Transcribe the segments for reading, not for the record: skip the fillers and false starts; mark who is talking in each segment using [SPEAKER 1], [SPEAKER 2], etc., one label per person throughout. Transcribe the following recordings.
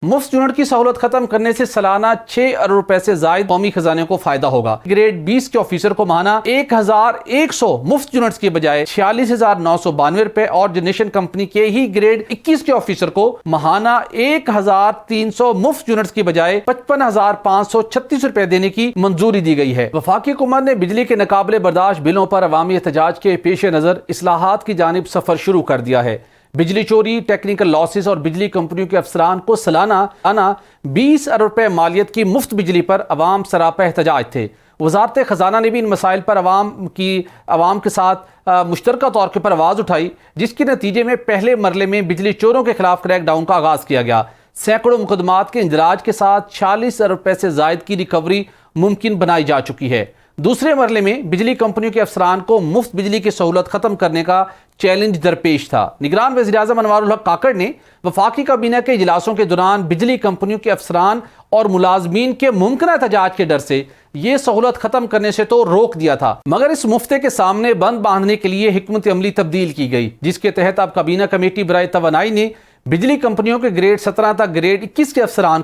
[SPEAKER 1] मुफ्त यूनिट की सहूलत खत्म करने से सालाना 6 अरब रुपए से ज्यादा कौमी खजाने को फायदा होगा। ग्रेड 20 के ऑफिसर को माहाना 1100 मुफ्त यूनिट्स के बजाय 46,992 रुपए और जनरेशन कंपनी के ही ग्रेड 21 के ऑफिसर को माहाना 1,300 मुफ्त यूनिट्स की बजाय 55,536 रुपए देने की मंजूरी दी गई है। वफाकी हुकूमत ने बिजली के नाकाबिले बर्दाश्त बिलों पर अवामी एहतजाज के पेश नजर इस्लाहात की जानिब सफर शुरू कर दिया है। बिजली चोरी, टेक्निकल लॉसेस और बिजली कंपनियों के अफसरान को सालाना 20 अरब रुपए मालियत की मुफ्त बिजली पर अवाम सरापा एहतजाज थे। वजारत खजाना ने भी इन मसाइल पर अवाम के साथ मुश्तरका तौर पर आवाज़ उठाई, जिसके नतीजे में पहले मरले में बिजली चोरों के खिलाफ क्रैकडाउन का आगाज़ किया गया। सैकड़ों मुकदमात के इंदराज के साथ 46 अरब रुपए से जायद की रिकवरी मुमकिन बनाई जा चुकी है। दूसरे मरले में बिजली कंपनियों के अफसरान को मुफ्त बिजली की सहूलत खत्म करने का चैलेंज दरपेश था। निगरान वज़ीर-ए-आज़म अनवारुल हक काकड़ ने वफाकी काबीना के इजलासों के दौरान बिजली कंपनियों के अफसरान और मुलाजमीन के मुमकिन एहतजाज के डर से ये सहूलत खत्म करने से तो रोक दिया था, मगर इस मुफ्ते के सामने बंद बांधने के लिए हिकमत अमली तब्दील की गई, जिसके तहत अब काबीना कमेटी बराए तवानाई ने बिजली कंपनियों के ग्रेड 17 तक ग्रेड 21 के अफसरान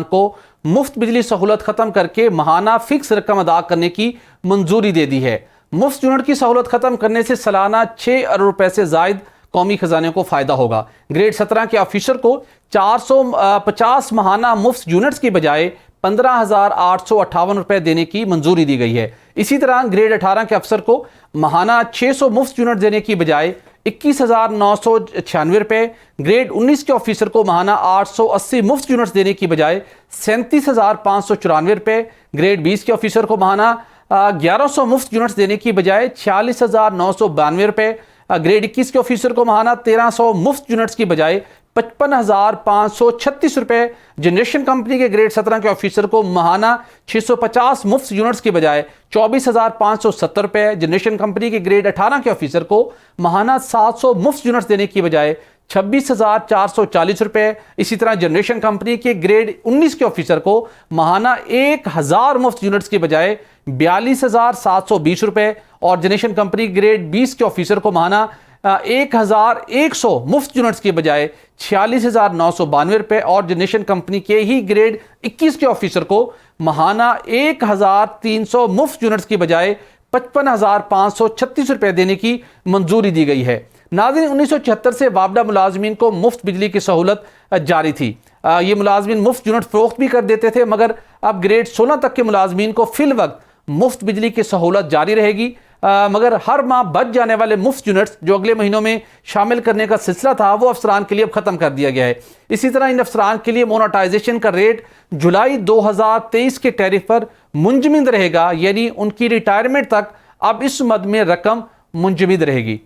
[SPEAKER 1] को मुफ्त बिजली सहूलत खत्म करके माहाना फिक्स रकम अदा करने की मंजूरी दे दी है। मुफ्त यूनिट की सहूलत खत्म करने से सालाना 6 अरब रुपए से जायद कौमी खजाने को फायदा होगा। ग्रेड 17 के ऑफिसर को 450 माहाना मुफ्त यूनिट्स की बजाय 15,858 रुपए देने की मंजूरी दी गई है। इसी तरह ग्रेड 18 के अफसर को माहाना 600 मुफ्त यूनिट देने की बजाय 21,996 रुपए, ग्रेड 19 के ऑफिसर को माहाना 880 मुफ्त यूनिट्स देने की बजाय 37,594 रुपए, ग्रेड 20 के ऑफिसर को माहाना 1100 मुफ्त यूनिट्स देने की बजाय 46,992 रुपए, ग्रेड 21 के ऑफिसर को माहाना 1300 मुफ्त यूनिट्स की बजाय 55,536 रुपए, जनरेशन कंपनी के ग्रेड 17 के ऑफिसर को माहाना 650 मुफ्त यूनिट्स की बजाय 24,570 रुपए, जनरेशन कंपनी के ग्रेड 18 के ऑफिसर को माहाना 700 मुफ्त यूनिट्स देने की बजाय 26,440 रुपए। इसी तरह जनरेशन कंपनी के ग्रेड 19 के ऑफिसर को माहाना 1,000 मुफ्त यूनिट्स की बजाय 42,720 रुपए और जनरेशन कंपनी ग्रेड 20 के ऑफिसर को माहाना 1,100 मुफ्त यूनिट्स के बजाय 46,992 रुपए और जनरेशन कंपनी के ही ग्रेड 21 के ऑफिसर को माहाना 1,300 मुफ्त यूनिट्स की बजाय 55,536 रुपए देने की मंजूरी दी गई है। नाज़रीन, 1976 से वाबदा मुलाजमीन को मुफ्त बिजली की सहूलत जारी थी। ये मुलाजमीन मुफ्त यूनिट फरोख्त भी कर देते थे, मगर अब ग्रेड 16 तक के मुलाजमीन को फिल वक्त मुफ्त बिजली की सहूलत जारी रहेगी। मगर हर माह बच जाने वाले मुफ्त यूनिट्स जो अगले महीनों में शामिल करने का सिलसिला था, वो अफसरान के लिए अब ख़त्म कर दिया गया है। इसी तरह इन अफसरान के लिए मोनेटाइजेशन का रेट जुलाई 2023 के टैरिफ पर मुंजमद रहेगा, यानी उनकी रिटायरमेंट तक अब इस मद में रकम मुंजमद रहेगी।